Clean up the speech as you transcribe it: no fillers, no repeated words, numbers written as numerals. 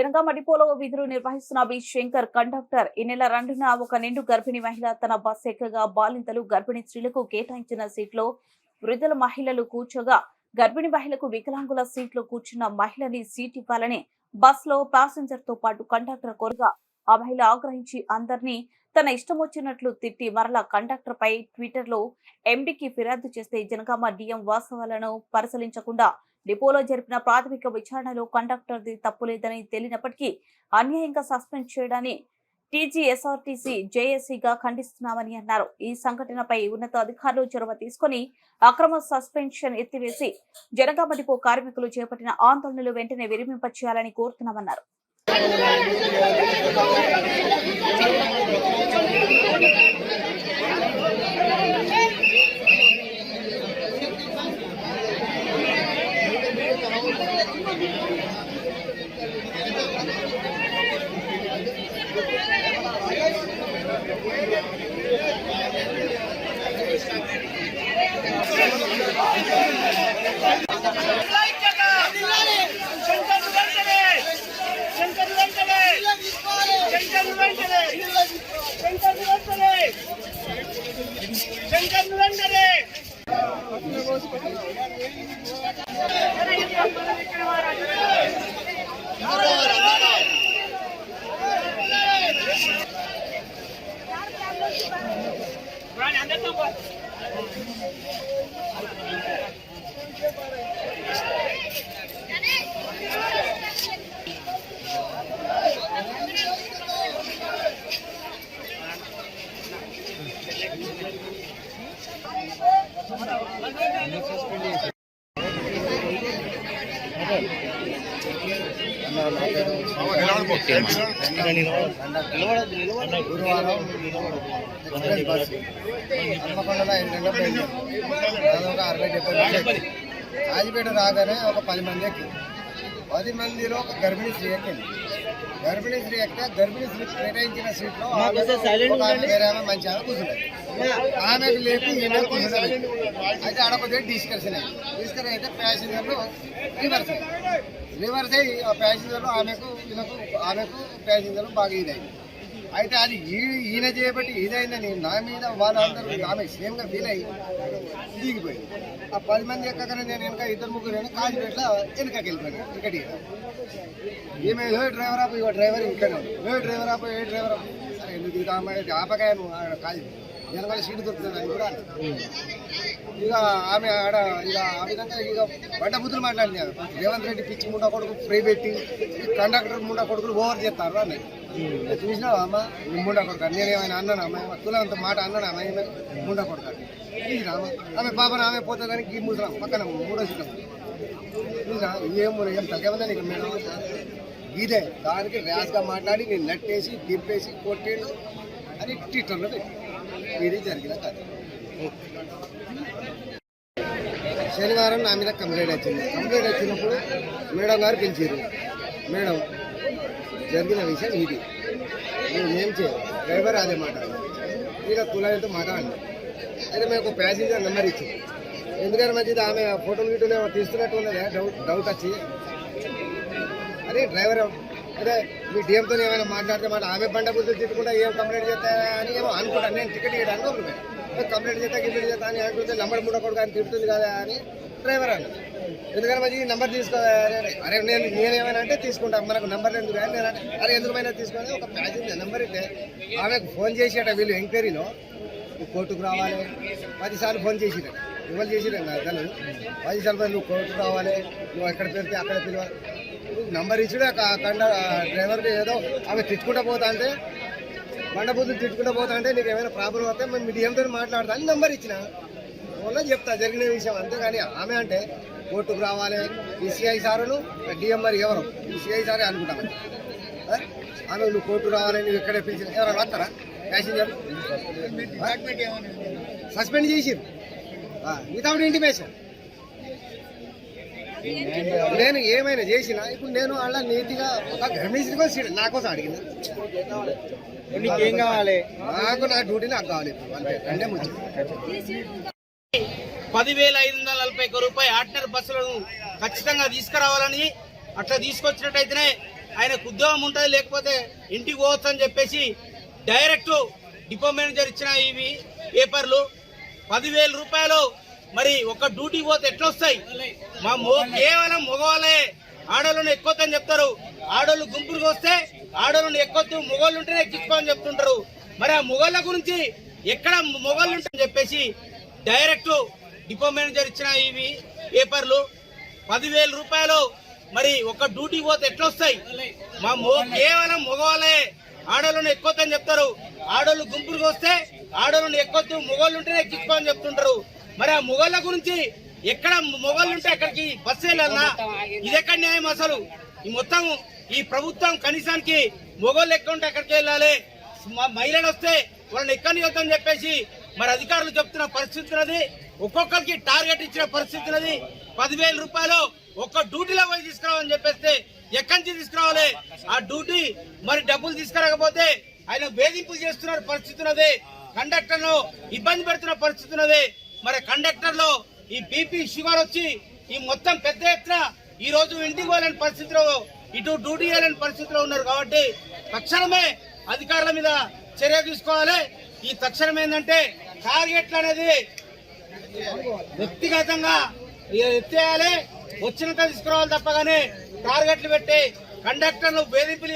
జనగామ డిపోలో విధులు నిర్వహిస్తున్న బి శంకర్ కండక్టర్ ఈ నెల 2న ఒక నిండు గర్భిణీ మహిళ తన బస్ ఎక్కగా బాలింతలు గర్భిణీ స్త్రీలకు కేటాయించిన సీట్లో వృద్ధుల మహిళలు కూర్చోగా గర్భిణీ మహిళకు వికలాంగుల సీట్లో కూర్చున్న మహిళని సీట్ ఇవ్వాలని బస్ లో ప్యాసింజర్ తో పాటు కండక్టర్ కోరగా ఆ మహిళ ఆగ్రహించి అందరినీ తన ఇష్టం వచ్చినట్లు తిట్టి మరలా కండక్టర్ పై ట్విట్టర్ లో ఎండీకి ఫిర్యాదు చేస్తే జనగామ డిఎం వాస్తవాలను పరిశీలించకుండా డిపోలో జరిపిన ప్రాథమిక విచారణలో కండక్టర్ది తప్పులేదని తేలినప్పటికీ అన్యాయంగా సస్పెండ్ చేయడాన్ని టీజీఎస్ఆర్టీసీ జేఏసీగా ఖండిస్తున్నామని అన్నారు. ఈ సంఘటనపై ఉన్నత అధికారులు చొరవ తీసుకుని అక్రమ సస్పెన్షన్ ఎత్తివేసి జనగామ డిపో కార్మికులు చేపట్టిన ఆందోళనలు వెంటనే విరమింపచేయాలని కోరుతున్నామన్నారు. గురువారం హన్మకొండలో 60-70 కాజీపేట రాగానే ఒక 10 మంది ఎక్కింది. 10 మందిలో ఒక గర్భిణీ స్త్రీ ఎక్కింది. గర్భిణీ స్త్రీ ఎక్కితే గర్భిణీ స్త్రీ కేటాయించిన సీట్లో వేరే ఆమె మంచి ఆమె కూర్చుంటుంది. ఆమెకు లేపి ఈమె కూర్చుంటుంది. అయితే ఆడ కొద్దిగా డిస్కషన్ అయితే ప్యాసింజర్లు రివర్స్ అయ్యి ఆ ప్యాసింజర్లు ఆమెకు ప్యాసింజర్లు బాగా ఇదైంది. అయితే అది ఈయన చేయబట్టి ఇదైందని నా మీద వాళ్ళందరూ ఆమె సేమ్గా ఫీల్ అయ్యి దిగిపోయింది. ఆ 10 మంది ఎక్కగానే నేను వెనక 2-3 కాజీపేటలో వెనకకి వెళ్ళిపోయాను. టికెట్ ఈమె డ్రైవర్ ఆపు ఇగో డ్రైవర్ ఇక్కడ డ్రైవర్ ఆపు డ్రైవర్ ఆపు సరే ఎందుకు దిగుతా ఆపకాయను కాజీ జనగాల సీటు దొరుకుతుంది అది కూడా. ఇక ఆమె ఆడ ఇక ఆ విధంగా ఇక బండ బుద్ధులు మాట్లాడింది. రేవంత్ రెడ్డి పిచ్చి ముండా కొడుకు ఫ్రీ పెట్టి కండక్టర్ ముండా కొడుకులు ఓవర్ చేస్తారు అన్నది. చూసినావా అమ్మ ముండా కొడుకు నేనేమైనా అన్నాను అమ్మ తులంత మాట అన్నాను అమ్మ ఏమైనా ముండా కొడుకు చూసినా అమ్మ ఆమె పాపన ఆమె పోతుందని గీ ముసరాం పక్కన 3వ సీట్ చూసినా ఏం తగ్గేమన్నా నీకు మేడం ఇదే దానికి ర్యాష్గా మాట్లాడి నేను నెట్టేసి దింపేసి కొట్టేడు అని ట్విట్టర్లో పెట్టి ఇది జరిగిన కథ. శనివారం నా మీద కంప్లైంట్ వచ్చింది. కంప్లైంట్ వచ్చినప్పుడు మేడం గారు పిలిచారు. మేడం జరిగిన విషయం ఇది, నేను ఏం చేయాలి డ్రైవర్ అదే మాట ఇక తులతో మాట్లాడండి. అయితే మేము ప్యాసింజర్ నెంబర్ ఇచ్చింది. ఎందుకంటే మంచిది ఆమె ఫోటోలు గిటో తీస్తున్నట్టు ఉన్నదే డౌట్ వచ్చి అదే డ్రైవర్ అదే మీ డిఎంతో ఏమైనా మాట్లాడితే మాట ఆమె బండ బుద్ధులు తిట్టుకుంటా ఏం కంప్లైంట్ చేస్తా అని ఏమో అనుకుంటాను. నేను టికెట్ ఇవ్వడానికి కంప్లైంట్ చేస్తా గిఫ్ట్ చేస్తా అని అనుకుంటే నంబర్ మూడకూడదు అని తిడుతుంది కదా అని డ్రైవర్ అన్న. ఎందుకంటే మంచి నెంబర్ తీసుకో అరే నేనేమైనా అంటే తీసుకుంటాను మనకు నెంబర్ ఎందుకు అని నేను అరే ఎందుకైనా తీసుకొని ఒక ప్యాసింజర్ నెంబర్ ఇస్తే ఆమెకు ఫోన్ చేసేట వీళ్ళు ఎంక్వైరీలో కోర్టుకు రావాలి 10 సార్లు ఫోన్ చేసిరట. ఎవరు చేసిరండి అతను 10 సార్లు నువ్వు కోర్టుకు రావాలి, నువ్వు ఎక్కడ పెడితే అక్కడ పిలవాలి నంబర్ ఇచ్చుడే డ్రైవర్కి ఏదో ఆమె తిట్టుకుంటూ పోతా అంటే బండబుద్ధులు తిట్టుకుంటూ పోతా అంటే నీకు ఏమైనా ప్రాబ్లం వస్తే మేము మీ డిఎంతో మాట్లాడతా అని నెంబర్ ఇచ్చిన వల్ల చెప్తా జరిగిన విషయం. అంతేగాని ఆమె అంటే కోర్టుకు రావాలి ఈ సిఐ సారును డిఎం మరి ఎవరు ఈ సిఐ సారే అనుకుంటామని ఆమె నువ్వు కోర్టు రావాలి నువ్వు ఎక్కడే పిలిచిన ఎవరైనా వస్తారా ప్యాసింజర్ సస్పెండ్ చేసి వితౌట్ ఇంటిమేషన్. నేను ఏమైనా చేసినా ఇప్పుడు నేను అలా నీతిగా ఒక గమనించుకో నా కోసం అడిగిన ఏం కావాలి నాకు నా డ్యూటీ నాకు కావాలి. అంటే 10,541 రూపాయలు ఆర్డినరీ బస్సులను ఖచ్చితంగా తీసుకురావాలని అట్లా తీసుకొచ్చినట్టయితేనే ఆయనకు ఉద్యోగం ఉంటుంది, లేకపోతే ఇంటికి పోవచ్చు అని చెప్పేసి డైరెక్ట్ డిపో మేనేజర్ ఇచ్చిన ఇవి పేపర్లు 10,000 రూపాయలు. మరి ఒక డ్యూటీ పోతే ఎట్లా వస్తాయి? కేవలం మగవాళ్ళే ఆడోళ్ళని ఎక్కొద్దని చెప్తారు. ఆడోళ్ళు గుంపులుగా వస్తే ఆడోళ్ళని ఎక్కొద్దు, మొగోళ్ళు ఉంటేనే ఎక్కించుకోని చెప్తుంటారు. మరి ఆ మొగోళ్ళ గురించి ఎక్కడ మొగోళ్ళు ఉంటాయని చెప్పేసి డైరెక్ట్ డిపో మేనేజర్ ఇచ్చిన ఇవి పేపర్లు 10,000 రూపాయలు. మరి ఒక డ్యూటీ పోతే ఎట్లా వస్తాయి? కేవలం మగవాళ్ళే ఆడోళ్ళని ఎక్కొద్దని చెప్తారు. ఆడోళ్ళు గుంపులుగా వస్తే ఆడోళ్ళని ఎక్కొద్దు, మొగోళ్ళు ఉంటేనే ఎక్కించుకోని చెప్తుంటారు. మరి ఆ మొగోళ్ళ గురించి ఎక్కడ మొగోళ్ళు ఉంటే అక్కడికి బస్సు వెళ్ళాలన్నా? ఇదెక్కడ న్యాయం అసలు? ఈ మొత్తం ఈ ప్రభుత్వం కనీసానికి మొగోళ్ళు ఎక్కడ ఉంటే అక్కడికి వెళ్ళాలి, మహిళలు వస్తే వాళ్ళని ఎక్కడికి వెళ్తామని చెప్పేసి మరి అధికారులు చెప్తున్న పరిస్థితి ఉన్నది. ఒక్కొక్కరికి టార్గెట్ ఇచ్చిన పరిస్థితి ఉన్నది. 10,000 రూపాయలు ఒక్క డ్యూటీలో పోయి తీసుకురావాలని చెప్పేస్తే ఎక్కడి నుంచి తీసుకురావాలి? ఆ డ్యూటీ మరి డబ్బులు తీసుకురాకపోతే ఆయన వేధింపులు చేస్తున్న పరిస్థితి ఉన్నది. కండక్టర్ లో ఇబ్బంది పెడుతున్న పరిస్థితి ఉన్నది. మరి కండక్టర్ లో ఈ బీపీ షుగర్ వచ్చి ఈ మొత్తం పెద్ద ఎత్తున ఈ రోజు ఇంటికి పోలేని పరిస్థితిలో, ఇటు డ్యూటీ చేయలేని పరిస్థితిలో ఉన్నారు. కాబట్టి తక్షణమే అధికారుల మీద చర్య తీసుకోవాలి. ఈ తక్షణం ఏంటంటే టార్గెట్లు అనేది వ్యక్తిగతంగా ఎత్తేయాలి, వచ్చినంత తీసుకురావాలి తప్పగానే టార్గెట్లు పెట్టి కండక్టర్లు వేధింపులు